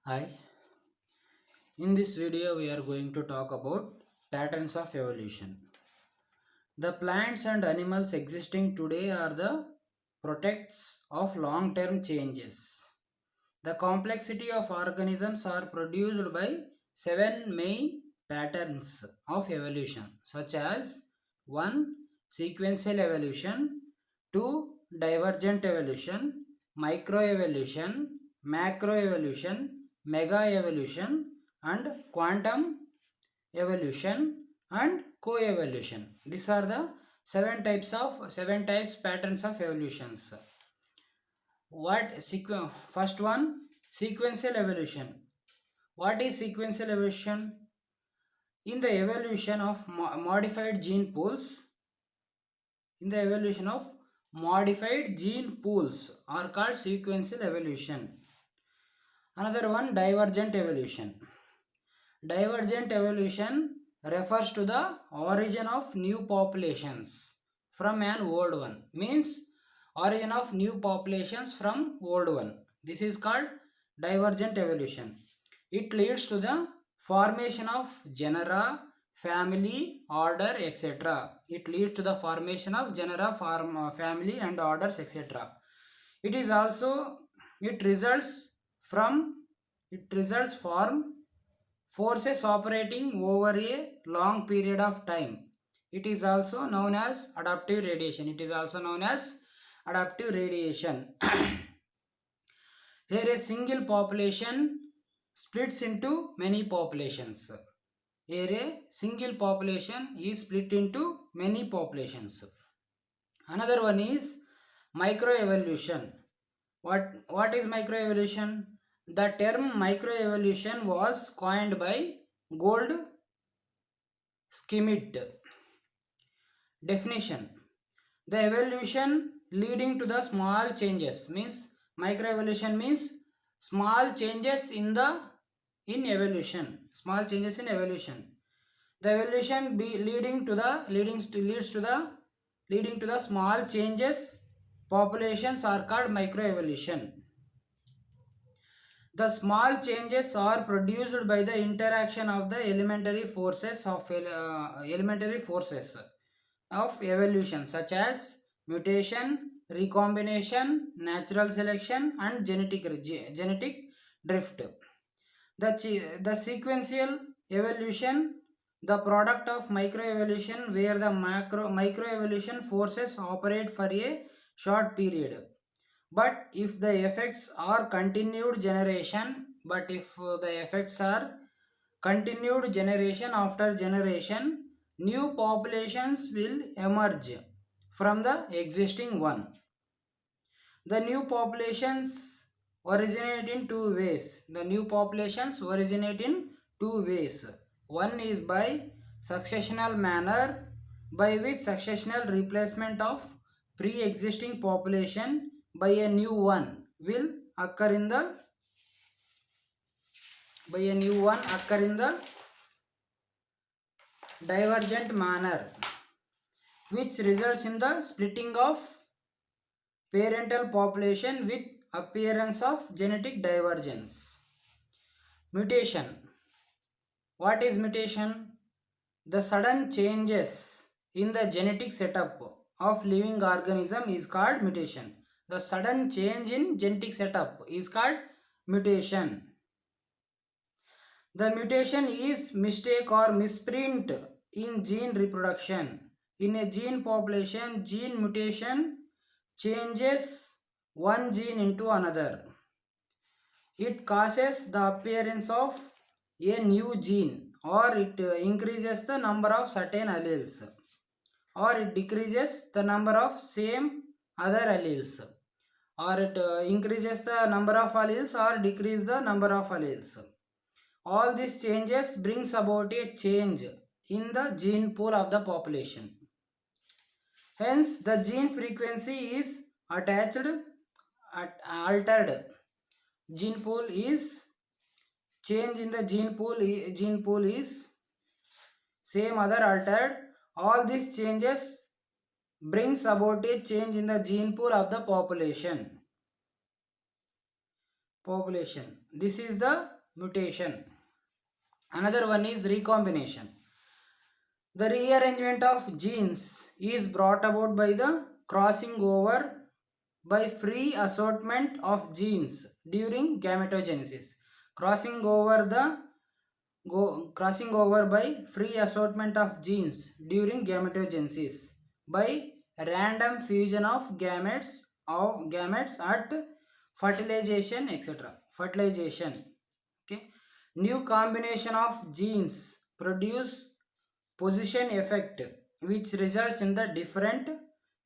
Hi, in this video we are going to talk about patterns of evolution. The plants and animals existing today are the products of long-term changes. The complexity of organisms are produced by seven main patterns of evolution such as 1. Sequential evolution, 2. Divergent evolution, microevolution, macroevolution, mega evolution, and quantum evolution and coevolution. These are the seven types patterns of evolutions. First one, sequential evolution. What is sequential evolution? In the evolution of modified gene pools, in the evolution of modified gene pools are called sequential evolution. Another one, divergent evolution. Divergent evolution refers to the origin of new populations from an old one. Means origin of new populations from old one. This is called divergent evolution. It leads to the formation of genera, family, order, etc. It leads to the formation of genera, family and orders, etc. It is also it results from it results from forces operating over a long period of time. It is also known as adaptive radiation. It is also known as adaptive radiation. Here a single population splits into many populations. Here a single population is split into many populations. Another one is microevolution. What is microevolution? The term microevolution was coined by Gold Schmidt. Definition: the evolution leading to the small changes. Means microevolution means small changes in evolution. Small changes in evolution. The evolution be leading to the small changes populations are called microevolution. The small changes are produced by the interaction of the elementary forces of evolution such as mutation, recombination, natural selection and genetic drift. The sequential evolution, the product of microevolution where the microevolution forces operate for a short period. But if the effects are continued generation after generation, new populations will emerge from the existing one. The new populations originate in two ways. One is by successional manner, by which successional replacement of pre-existing population by a new one will occur in the divergent manner, which results in the splitting of parental population with appearance of genetic divergence. Mutation. What is mutation? The sudden changes in the genetic setup of living organism is called mutation. The sudden change in genetic setup is called mutation. The mutation is mistake or misprint in gene reproduction. In a gene population, gene mutation changes one gene into another. It causes the appearance of a new gene, or it increases the number of certain alleles, or it decreases the number of same other alleles, or it increases the number of alleles or decrease the number of alleles. All these changes brings about a change in the gene pool of the population. Hence, the gene frequency is altered. Gene pool is change in the gene pool is same other altered. All these changes brings about a change in the gene pool of the population. This is the mutation. Another one is recombination. The rearrangement of genes is brought about by the crossing over by free assortment of genes during gametogenesis. Crossing over the crossing over by free assortment of genes during gametogenesis by random fusion of gametes at fertilization, etc. Fertilization. Okay. New combination of genes produce position effect which results in the different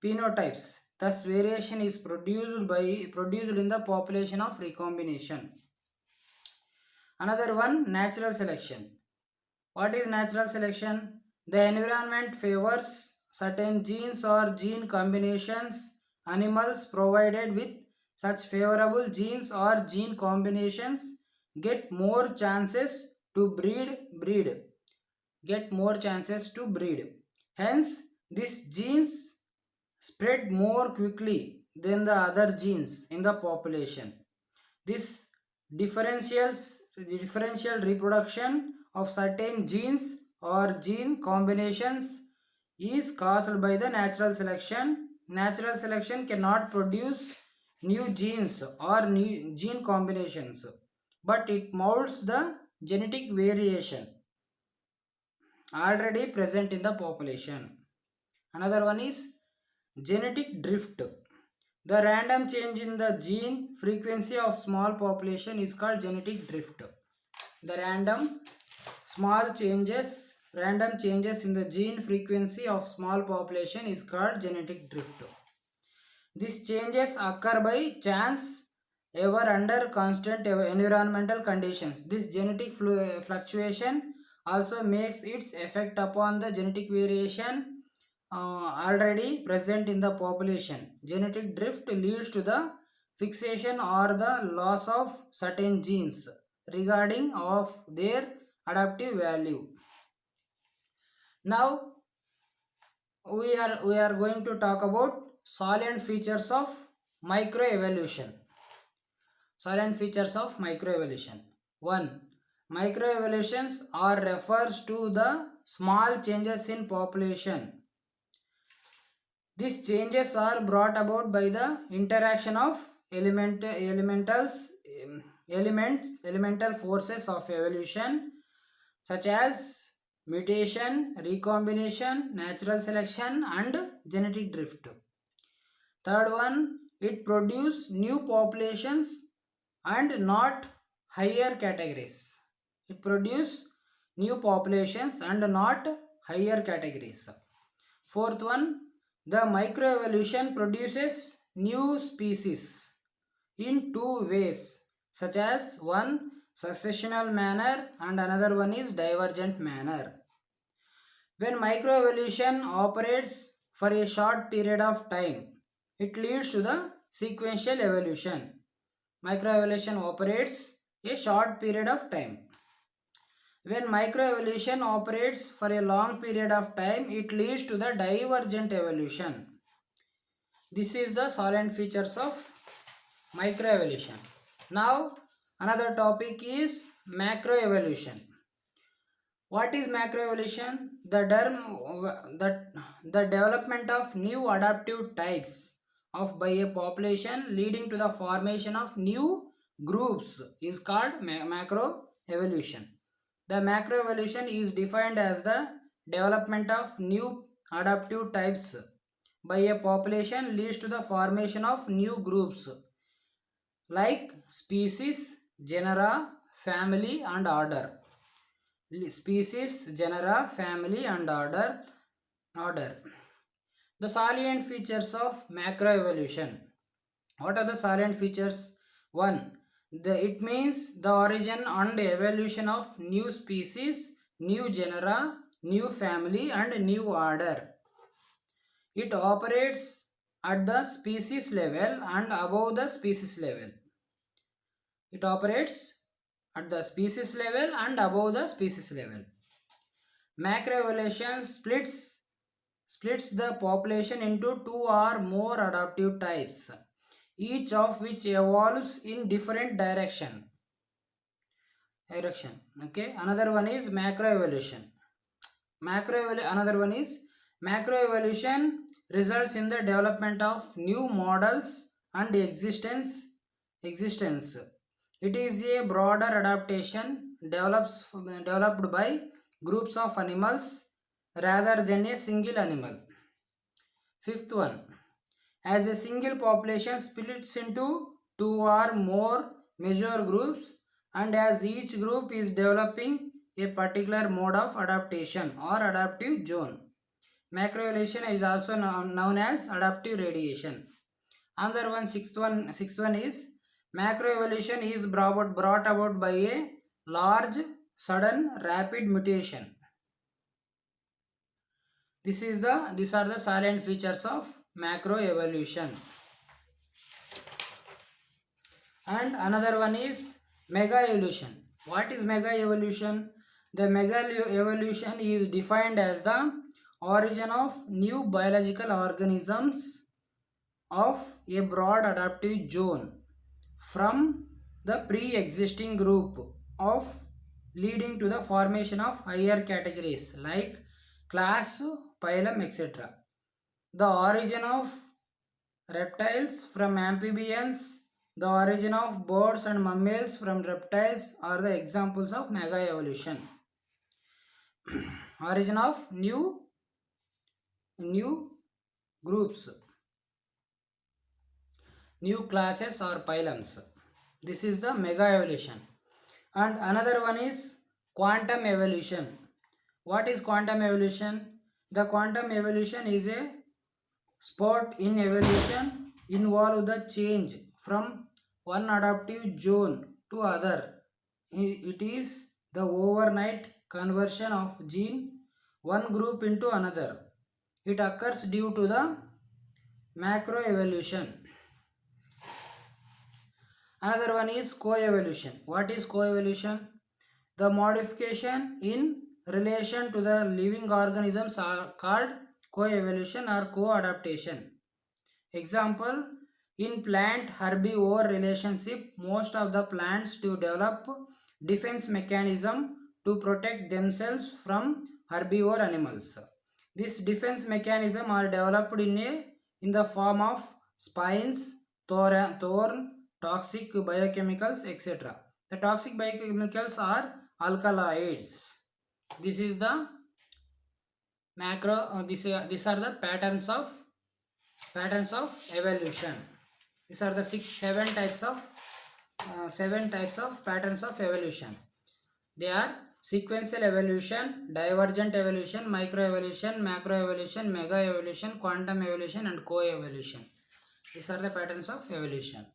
phenotypes. Thus variation is produced in the population of recombination. Another one, natural selection. What is natural selection? The environment favors certain genes or gene combinations. Animals provided with such favorable genes or gene combinations get more chances to breed. Hence, these genes spread more quickly than the other genes in the population. This differential reproduction of certain genes or gene combinations is caused by the natural selection. Natural selection cannot produce new genes or new gene combinations, but it molds the genetic variation already present in the population. Another one is genetic drift. The random change in the gene frequency of small population is called genetic drift. The random changes in the gene frequency of small population is called genetic drift. These changes occur by chance ever under constant environmental conditions. This genetic fluctuation also makes its effect upon the genetic variation already present in the population. Genetic drift leads to the fixation or the loss of certain genes regarding of their adaptive value. Now we are going to talk about salient features of microevolution. Salient features of microevolution. 1. Microevolutions are refers to the small changes in population. These changes are brought about by the interaction of elemental forces of evolution such as mutation, recombination, natural selection and genetic drift. Third one, it produce new populations and not higher categories. It produce new populations and not higher categories. Fourth one, the microevolution produces new species in two ways, such as one successional manner and another one is divergent manner. When microevolution operates for a short period of time, it leads to the sequential evolution. Microevolution operates a short period of time. When microevolution operates for a long period of time, it leads to the divergent evolution. This is the salient features of microevolution. Now, another topic is macroevolution. What is macroevolution? The development of new adaptive types of by a population leading to the formation of new groups is called macroevolution. The macroevolution is defined as the development of new adaptive types by a population leads to the formation of new groups like species, genera, family and order. Species, genera, family and order. The salient features of macroevolution. What are the salient features? 1. It means the origin and evolution of new species, new genera, new family and new order. It operates at the species level and above the species level. It operates at the species level and above the species level. Macroevolution splits the population into two or more adaptive types, each of which evolves in different direction. erection. Okay, another one is macroevolution. Another one is macroevolution results in the development of new models and existence. It is a broader adaptation developed by groups of animals rather than a single animal. Fifth one, as a single population splits into two or more major groups, and as each group is developing a particular mode of adaptation or adaptive zone. Macroevolution is also known as adaptive radiation. Another one, sixth one is macroevolution is brought about by a large, sudden, rapid mutation. These are the silent features of macroevolution. And another one is mega evolution. What is mega evolution? The mega evolution is defined as the origin of new biological organisms of a broad adaptive zone from the pre-existing group of leading to the formation of higher categories like class, phylum, etc. The origin of reptiles from amphibians, the origin of birds and mammals from reptiles are the examples of mega evolution. Origin of new groups, new classes or phylums. This is the mega evolution. And another one is quantum evolution. What is quantum evolution? The quantum evolution is a spot in evolution involve the change from one adaptive zone to other. It is the overnight conversion of gene one group into another. It occurs due to the macroevolution. Another one is coevolution. What is coevolution? The modification in relation to the living organisms are called coevolution or co-adaptation. Example, in plant herbivore relationship, most of the plants to develop defense mechanism to protect themselves from herbivore animals. This defense mechanism are developed in the form of spines, thorn, toxic biochemicals, etc. The toxic biochemicals are alkaloids. This is the these are the patterns of evolution. These are the seven types of patterns of evolution. They are sequential evolution, divergent evolution, microevolution, macroevolution, mega evolution, quantum evolution, and coevolution. These are the patterns of evolution.